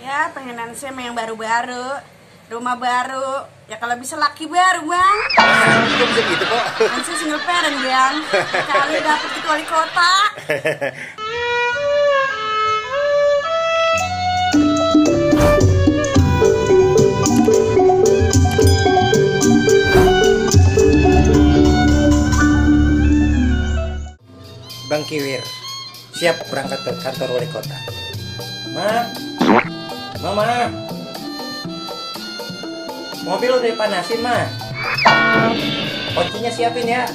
Ya pengenan saya yang baru-baru, rumah baru, ya kalau bisa laki baru bang. Kok bisa gitu kok? Kan saya single parent bang, kali dapet itu wali kota. Bang Kiwir siap berangkat ke kantor wali kota. Mama, mobil udah dipanasin mah. Kuncinya siapin ya.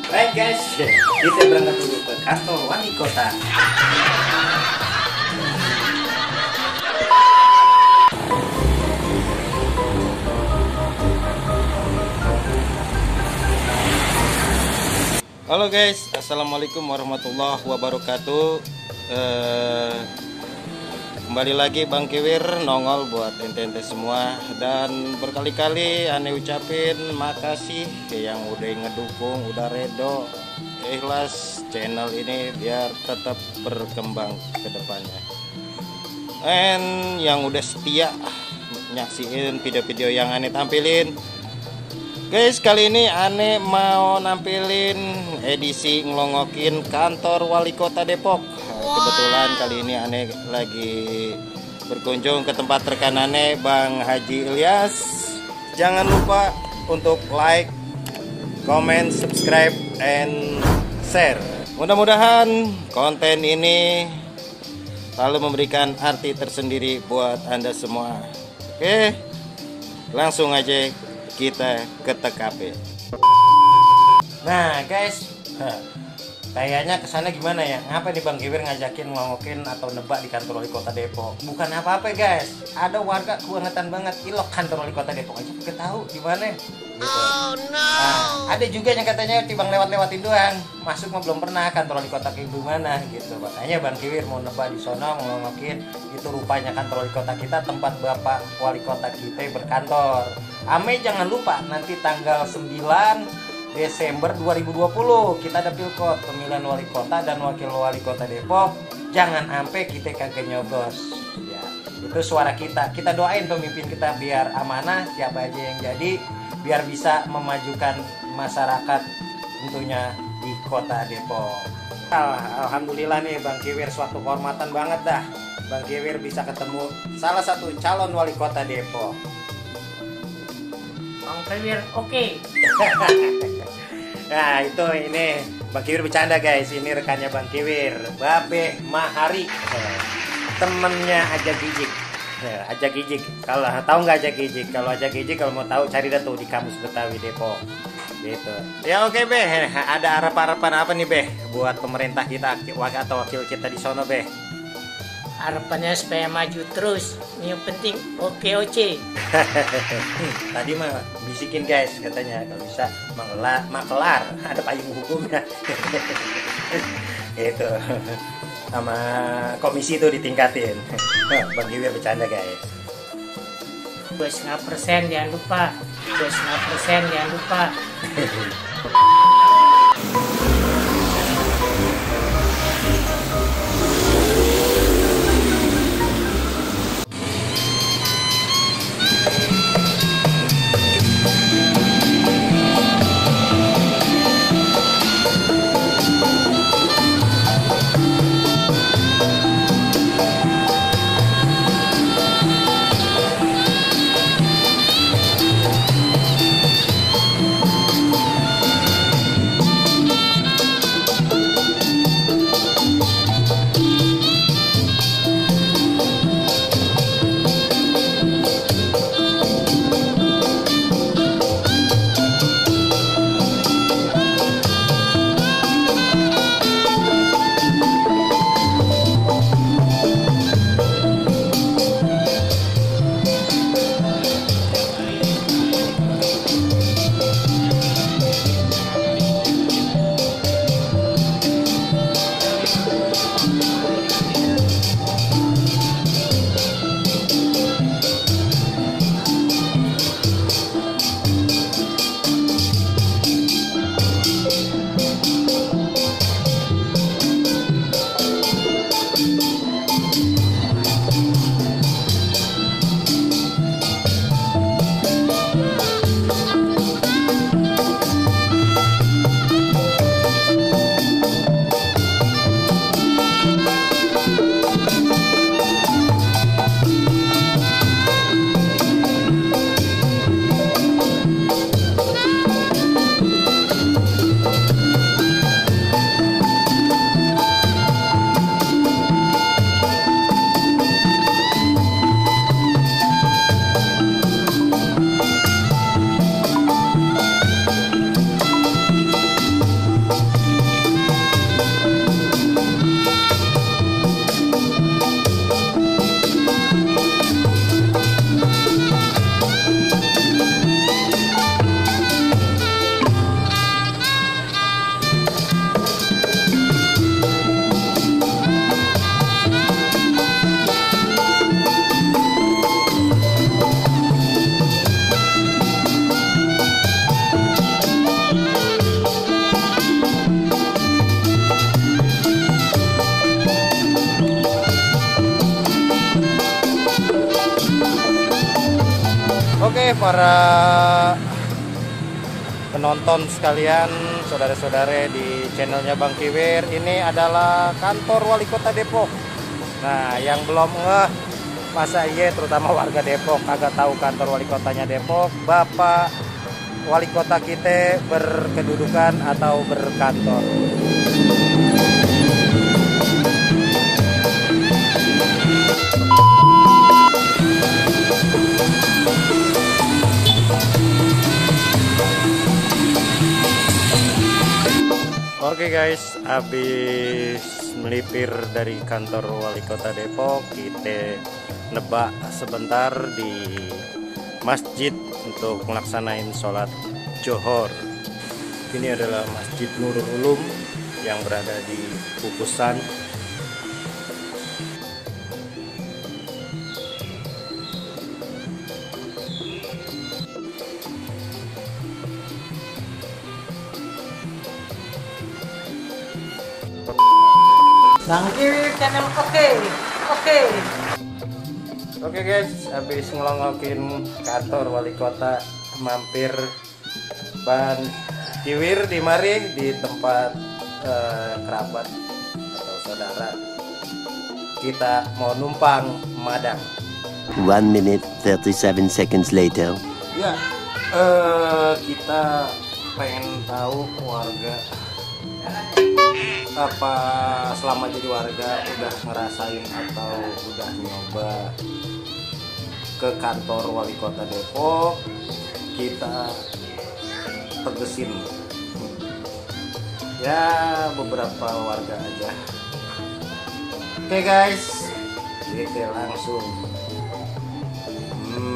Baik guys, kita berangkat dulu ke kantor wali kota. Halo guys, assalamualaikum warahmatullahi wabarakatuh. Kembali lagi Bang Kiwir nongol buat ente-ente semua, dan berkali-kali aneh ucapin makasih yang udah ngedukung, udah redo, ikhlas channel ini biar tetap berkembang ke depannya. And yang udah setia nyaksiin video-video yang aneh tampilin. Guys, kali ini aneh mau nampilin edisi ngelongokin kantor wali kota Depok. Kebetulan kali ini aneh lagi berkunjung ke tempat rekan aneh, Bang Haji Ilyas. Jangan lupa untuk like, comment, subscribe, and share. Mudah-mudahan konten ini selalu memberikan arti tersendiri buat Anda semua. Oke, langsung aja kita ke TKP. Nah guys, kayaknya kesana gimana ya? Ngapa nih Bang Kiwir ngajakin ngelongokin atau nebak di kantor wali kota Depok? Bukan apa-apa guys, ada warga kebangetan banget ilok kantor wali kota Depok aja gak tahu di mana. Gitu. Oh no. Nah, ada juga yang katanya cuma lewat-lewatin doang, masuk mah belum pernah kantor wali kota kayak gimana gitu. Makanya Bang Kiwir mau nebak di sono, ngelongokin itu rupanya kantor wali kota kita, tempat Bapak wali kota kita berkantor. Ame jangan lupa nanti tanggal 9 Desember 2020 kita ada pilkot, pemilihan wali kota dan wakil wali kota Depok. Jangan sampai kita kagak nyoblos ya. Itu suara kita. Kita doain pemimpin kita biar amanah, siapa aja yang jadi, biar bisa memajukan masyarakat tentunya di kota Depok. Alhamdulillah nih Bang Kiwir, suatu kehormatan banget dah Bang Kiwir bisa ketemu salah satu calon wali kota Depok. Bang Kiwir, oke. Nah itu ini Bang Kiwir bercanda guys. Ini rekannya Bang Kiwir, Babe Mahari, temennya Aja Gijik. Aja Gijik, kalau tahu nggak Aja Gijik? Kalau Aja Gijik kalau mau tahu cari dah tuh di Kamus Betawi Depok. Gitu. Ya oke Be, ada harapan-harapan apa nih Be buat pemerintah kita atau wakil kita di sono Be? Harapannya supaya maju terus. Yang penting oke. Tadi mah bisikin guys, katanya kalau bisa makelar ada payung hukumnya. Gitu. Sama komisi itu ditingkatin. Bang Kiwir bercanda guys. 2,5% jangan lupa. 2,5% jangan lupa. Oke, para penonton sekalian, saudara-saudara di channelnya Bang Kiwir, ini adalah kantor Wali Kota Depok. Nah, yang belum ngeh, masa iya terutama warga Depok kagak tahu kantor Wali Kotanya Depok, Bapak Wali Kota kita berkedudukan atau berkantor. Oke guys, habis melipir dari kantor Wali Kota Depok, kita nebak sebentar di masjid untuk melaksanain sholat Johor. Ini adalah Masjid Nurul Ulum yang berada di Kukusan. Bang Kiwir channel oke. Oke guys, habis ngelongokin kantor Wali Kota, mampir Bang Kiwir di mari di tempat kerabat atau saudara. Kita mau numpang Madang. 1 minute 37 seconds later. Ya, kita pengen tahu warga apa selama jadi warga udah ngerasain atau udah nyoba ke kantor Wali Kota Depok. Kita tegesin ya beberapa warga aja. Oke guys, kita langsung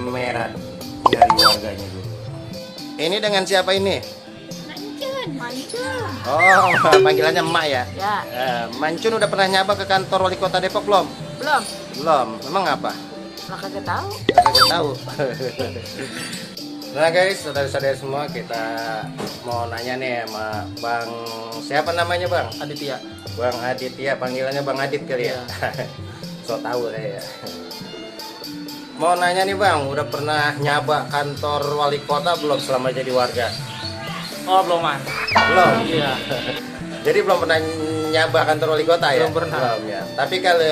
merah dari warganya dulu. Ini dengan siapa ini? Mancun. Oh, panggilannya emak ya? Ya. Mancun udah pernah nyaba ke kantor Wali Kota Depok belum? Belum. Belum. Emang apa? Lah kagak tahu. Kagak tahu. Nah guys, saudara-saudara semua, kita mau nanya nih sama Bang, siapa namanya Bang? Aditya. Bang Aditya, panggilannya Bang Adit kali ya? So tahu saya ya. Mau nanya nih Bang, udah pernah nyaba kantor Wali Kota belum selama jadi warga? Oh belum man. Belum? Iya. Jadi belum pernah nyaba kantor Wali Kota ya? Belum pernah. Belum ya. Tapi kalau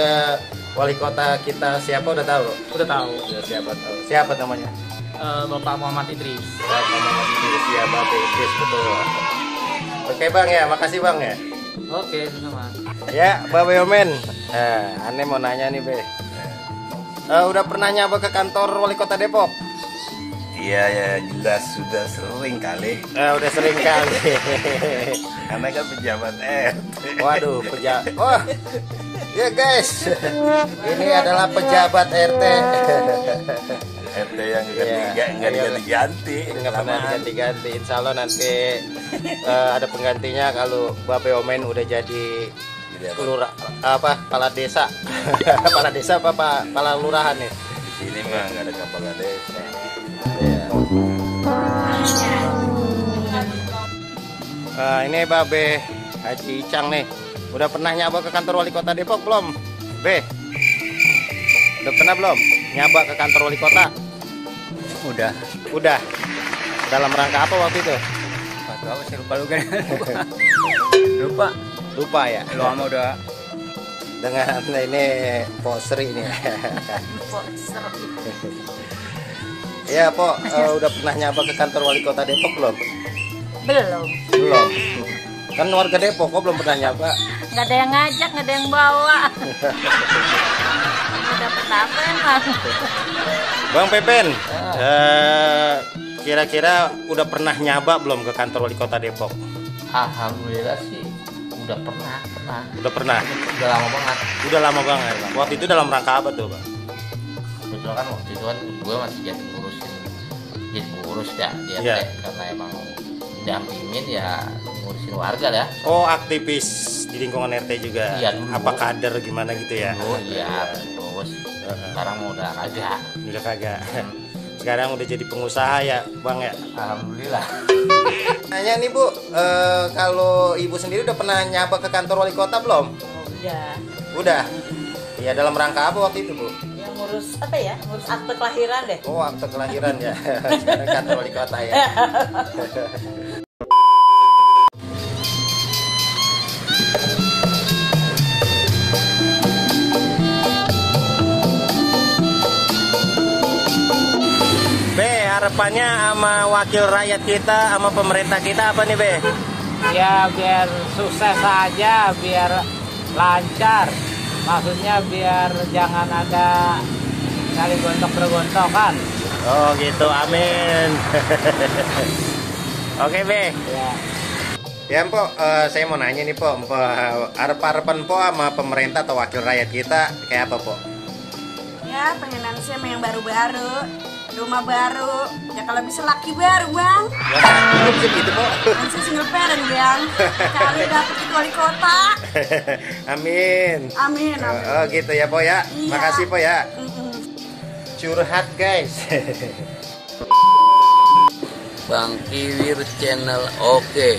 Wali Kota kita siapa udah tahu? Udah tahu. Udah siapa tahu? Siapa namanya? Bapak Muhammad Idris. Bapak Muhammad Idris, ya Bapak Idris, betul. Oke Bang ya, makasih Bang ya. Oke, sama. Ya, Bapak Yomen. Aneh mau nanya nih Be. Udah pernah nyaba ke kantor Wali Kota Depok? Iya ya jelas sudah sering kali Udah sering kali. karena kan pejabat RT. Waduh, pejabat. Oh, ya guys, ini adalah pejabat RT. RT yang Iya. nggak diganti-ganti. Nggak pernah diganti-ganti. Insya Allah nanti ada penggantinya kalau Bapak Yomen udah jadi lurah apa kepala desa. Kepala desa apa kepala lurahan nih. Di sini mah nggak ada kepala desa. Ini Babe Haji Icang nih. Udah pernah nyaba ke kantor Wali Kota Depok belum? Be. Udah pernah belum nyaba ke kantor Wali Kota? Udah. Udah. Dalam rangka apa waktu itu? Apa sih lupa lu kan? Lupa. Lupa ya. Lu sama udah. Dengan ini poseri ini. Iya, Po, udah pernah nyaba ke kantor Wali Kota Depok belum? Belum. Belum. Kan warga Depok kok belum pernah nyaba. Nggak ada yang ngajak, nggak ada yang bawa. Nggak dapet apa emang. Bang Pepen, kira-kira udah pernah nyaba belum ke kantor Wali Kota Depok? Alhamdulillah sih udah pernah. Udah pernah. Udah lama banget. Udah lama banget. Waktu itu dalam rangka apa tuh, Bang? Kebetulan kan waktu itu kan gue masih jadi ngurus ya di RT Iya. karena emang dampingin ya ngurusin warga ya. Oh, aktivis di lingkungan RT juga. Iya, dulu. Apa kader gimana gitu ya? Oh iya terus sekarang mau udah kagak. Udah kagak. Sekarang udah jadi pengusaha ya, Bang ya? Alhamdulillah. Nanya nih Bu, kalau Ibu sendiri udah pernah nyaba ke kantor Wali Kota belum? Udah. Udah. Ya dalam rangka apa waktu itu Bu? Yang ngurus apa ya? Ngurus akte kelahiran deh. Oh, akte kelahiran ya. Sekarang kantor wali kota ya. Be, harapannya sama wakil rakyat kita, sama pemerintah kita apa nih, Be? Ya biar sukses aja, biar lancar. Maksudnya biar jangan ada saling gontok-gontokan. Oh gitu, amin. Oke, Be. Ya. Ya, Mpok, saya mau nanya nih, Pok. Harapan Pok sama pemerintah atau wakil rakyat kita kayak apa, Pok? Ya pengenan sih sama yang baru-baru, rumah baru, ya kalau bisa laki baru bang. Ya, bisa gitu, Pok. Kan saya single parent bang, kali dapet itu wali kota. Amin. Amin, amin. Oh gitu ya, Pok ya. Iya. Makasih, Pok ya. Mm-mm. Curhat, guys. Bang Kiwir channel oke.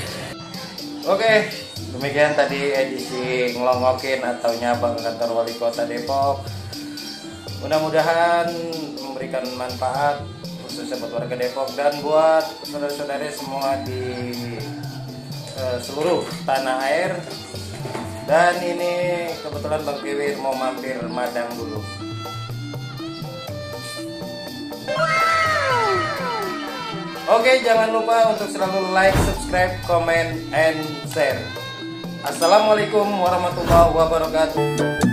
Oke, demikian tadi edisi ngelongokin atau nyabang kantor wali kota Depok. Mudah-mudahan memberikan manfaat khususnya buat warga Depok dan buat saudara-saudari semua di seluruh tanah air. Dan ini kebetulan Bang Kiwir mau mampir Madang dulu. Oke, jangan lupa untuk selalu like, subscribe, comment, and share. Assalamualaikum warahmatullahi wabarakatuh.